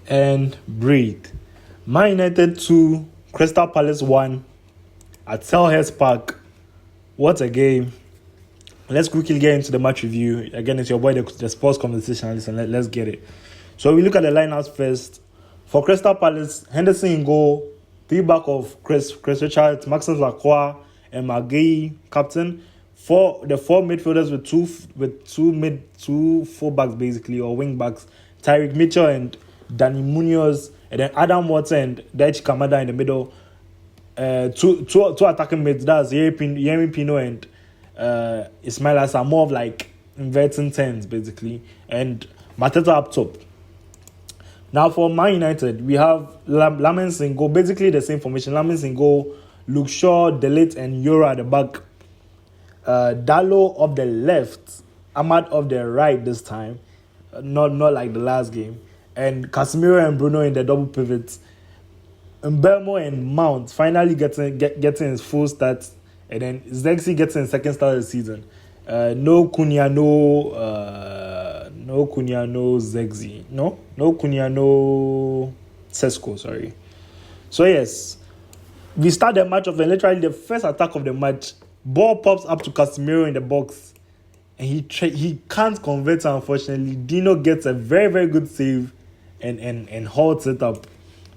and breathe. Man United 2, Crystal Palace 1 at Selhurst Park. What a game. Let's quickly get into the match review. Again, it's your boy, the sports conversationalist, and let's get it. So we look at the lineups first. For Crystal Palace, Henderson in goal, 3 back of Chris Richards, Maxence Lacroix, and Magui captain. For the 4 midfielders with two fullbacks basically, or wing backs, Tyrick Mitchell and Danny Munoz, and then Adam Watson and Daichi Kamada in the middle. Two attacking mids, that's Yerry Pino and Ismail Assar, more of like inverting 10s basically, and Mateta up top. Now for Man United, we have Lamens in goal, basically the same formation. Lamens in goal, Luke Shaw, Delete, and Euro at the back. Dallo of the left, Ahmad of the right this time, not like the last game, and Casemiro and Bruno in the double pivots. Mbeumo and Mount finally getting his full start, and then Zirkzee getting his second start of the season. No Cunha, no Zirkzee, no Cunha, no Sesko, sorry. So yes, we start the match off, and literally the first attack of the match, ball pops up to Casemiro in the box, and he can't convert, unfortunately. Dino gets a very, very good save and holds it up.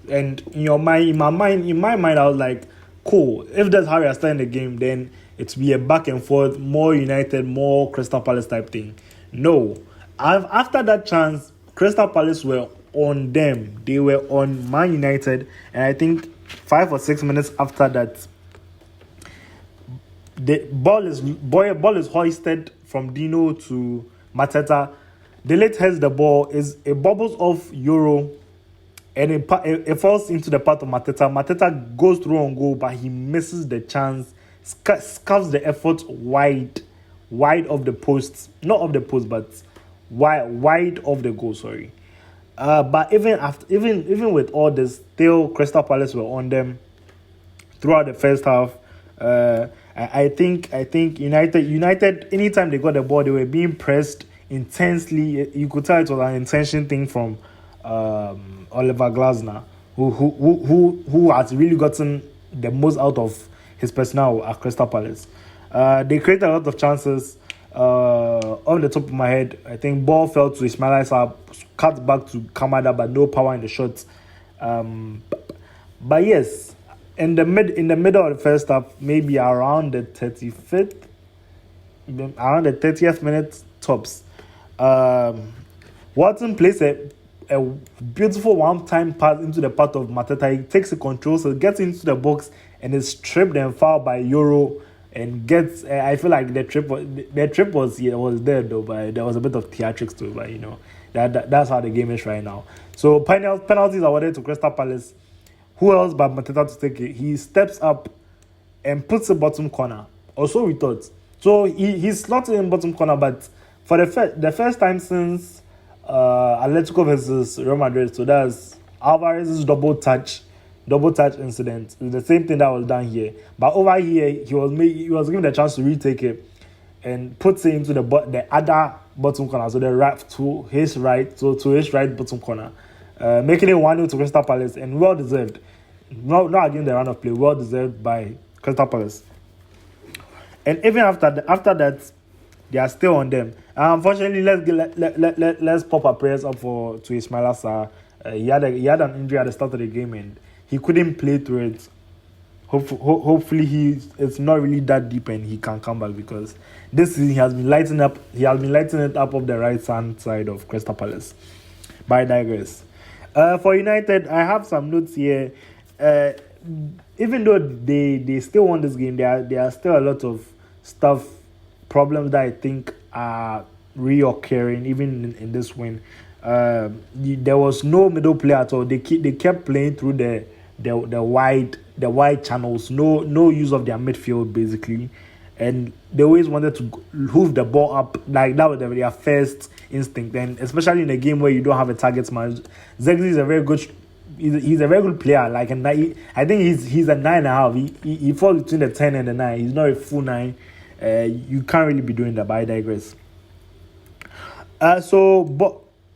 And in my mind, I was like, cool. If that's how we are starting the game, then it's be a back and forth, more United, more Crystal Palace type thing. No. After that chance, Crystal Palace were on them. They were on Man United, and I think 5 or 6 minutes after that, the ball is hoisted from Dino to Mateta. Delete has the ball, it bobbles off Euro, and it falls into the path of Mateta. Mateta goes through on goal, but he misses the chance, scuffs the effort wide of the post, not of the post, but wide of the goal. Sorry, but even with all this, still Crystal Palace were on them throughout the first half. I think United, anytime they got the ball, they were being pressed intensely. You could tell it was an intention thing from Oliver Glasner, who has really gotten the most out of his personnel at Crystal Palace. They created a lot of chances. On the top of my head, I think ball fell to Ismail Assar, cut back to Kamada, but no power in the shot. But yes, in the middle of the first half, maybe around the 30th minute tops, Watson plays a beautiful one-time pass into the path of Mateta. He takes the control, so gets into the box and is tripped and fouled by Euro, and gets. I feel like the trip was there though, but there was a bit of theatrics to it. But that's how the game is right now. So penalties are awarded to Crystal Palace. Who else but Mateta to take it? He steps up and puts the bottom corner. Or so we thought. So he slotted in bottom corner, but for the first time since Atletico versus Real Madrid, so that's Alvarez's double touch incident. It's the same thing that was done here, but over here he was given the chance to retake it and puts it into the other bottom corner, so to his right bottom corner, making it 1-0 to Crystal Palace, and well deserved. Not against the run of play, well deserved by Crystal Palace. And even after that, they are still on them. Unfortunately, let's pop our prayers up to Ismail Assar. He had an injury at the start of the game and he couldn't play through it. Hopefully it's not really that deep and he can come back, because this season he has been lighting it up of the right hand side of Crystal Palace. But I digress. For United, I have some notes here. Even though they still won this game, there are still a lot of problems that I think are reoccurring even in this win. There was no middle play at all. They kept playing through the wide channels. No use of their midfield basically, and they always wanted to hoof the ball up. Like that was their first instinct, and especially in a game where you don't have a target man. Zirkzee is a very good. He's a very good player. Like, and I think he's a 9.5. He falls between the 10 and the 9. He's not a full 9. You can't really be doing that. But I digress.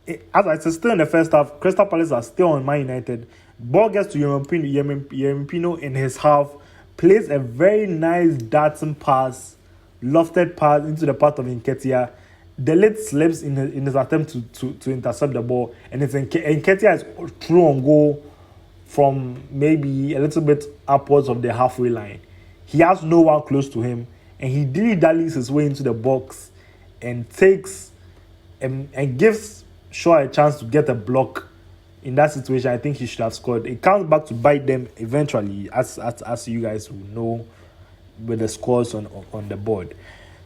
as I said, still in the first half, Crystal Palace are still on Man United. Ball gets to Yerempino in his half, plays a very nice darting pass, lofted pass into the path of Nketiah. The lid slips in his attempt to intercept the ball, and Nketiah is through on goal from maybe a little bit upwards of the halfway line. He has no one close to him, and he dilly-dallies his way into the box and takes and gives Shaw a chance to get a block. In that situation, I think he should have scored. It comes back to bite them eventually, as you guys will know, with the scores on the board.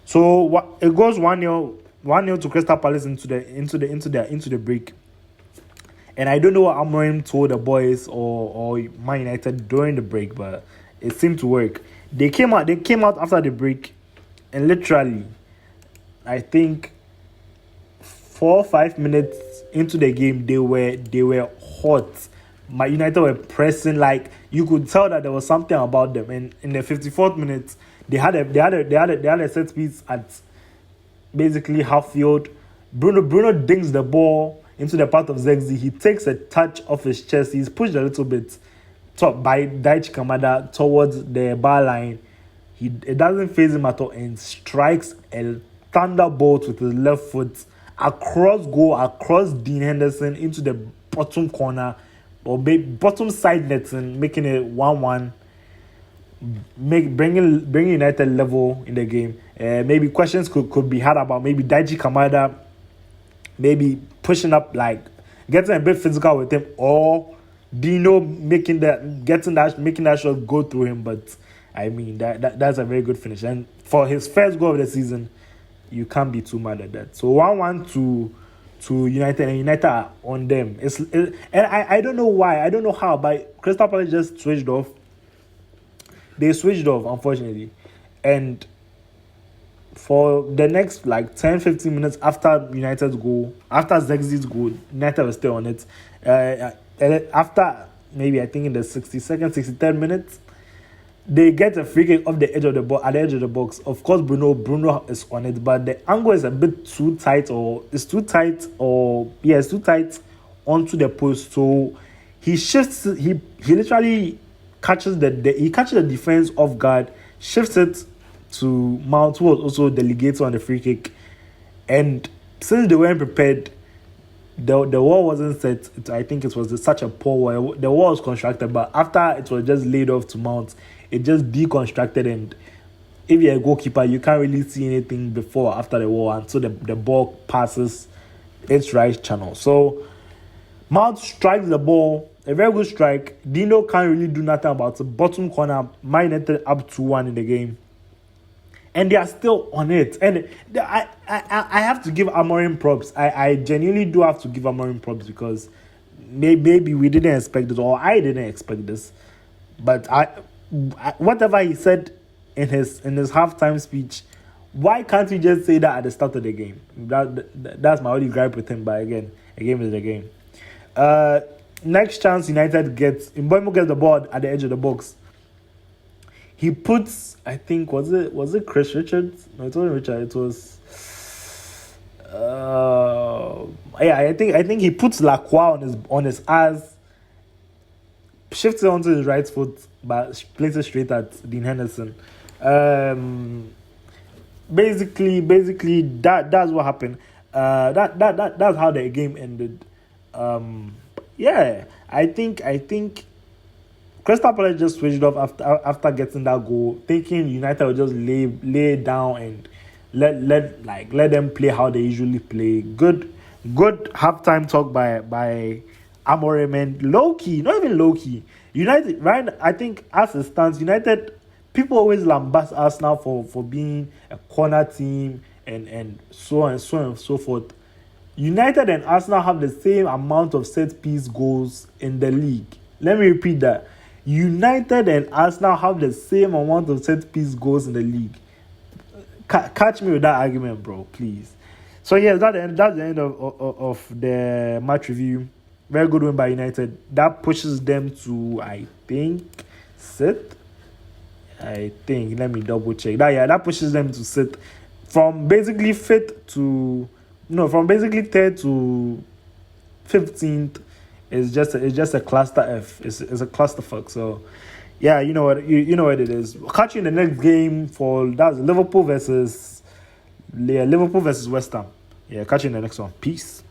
So it goes 1-0 to Crystal Palace into the break. And I don't know what Amorim told the boys or Man United during the break, but it seemed to work. They came out after the break, and literally, I think 4 or 5 minutes into the game, they were hot. Man United were pressing, like you could tell that there was something about them. And in the 54th minute, they had a set piece at basically half field. Bruno dings the ball into the path of Zirkzee. He takes a touch off his chest. He's pushed a little bit by Daichi Kamada towards the bar line. It doesn't phase him at all and strikes a thunderbolt with his left foot across Dean Henderson into the bottom corner or bottom side netting, making it 1-1. Bringing United level in the game. Maybe questions could be had about maybe Daichi Kamada maybe pushing up, like getting a bit physical with him, or Dino making that shot go through him. But I mean that's a very good finish, and for his first goal of the season, you can't be too mad at that. So 1-1 to United, and United are on them. And I don't know why, I don't know how, but Crystal Palace just switched off. They switched off, unfortunately, and for the next like 10-15 minutes after United's goal, after Zirkzee's goal, United was still on it. After maybe I think in the 62nd, 63rd minutes, they get a free kick off the edge of the ball, at the edge of the box. Of course, Bruno is on it, but the angle is a bit too tight, it's too tight onto the post. So he shifts. He literally catches the defense off guard, shifts it to Mount, who was also the legator on the free kick. And since they weren't prepared, the wall wasn't set. I think it was such a poor wall. The wall was constructed, but after it was just laid off to Mount, it just deconstructed. And if you're a goalkeeper, you can't really see anything before or after the wall until the ball passes its right channel. So Mount strikes the ball, a very good strike. Dino can't really do nothing about it. Bottom corner, Man United up 2-1 in the game. And they are still on it. And I have to give Amorim props. I genuinely do have to give Amorim props, because maybe we didn't expect this, or I didn't expect this. But whatever he said in his halftime speech, why can't he just say that at the start of the game? That's my only gripe with him. But again, a game is a game. Next chance United gets, Mbeumo gets the ball at the edge of the box. He puts, I think, was it Chris Richards? No, it wasn't Richard. It was, I think he puts Lacroix on his ass, shifts it onto his right foot, but plays it straight at Dean Henderson. Basically, that's what happened. That's how the game ended. I think Crystal Palace just switched off after getting that goal, thinking United would just lay down and let them play how they usually play. Good halftime talk by Amorim, and low-key, not even low-key. United, right? I think as it stands, United, people always lambast Arsenal for being a corner team and so on and so forth. United and Arsenal have the same amount of set-piece goals in the league. Let me repeat that. United and Arsenal have the same amount of set-piece goals in the league. Catch me with that argument, bro, please. So, yes, that's the end of the match review. Very good win by United. That pushes them to, I think, sit. Let me double check. That pushes them to sit from basically third to 15th is just a cluster F. It's a clusterfuck. So yeah, you know what it is. Catch you in the next game for that's Liverpool versus West Ham. Yeah, catch you in the next one. Peace.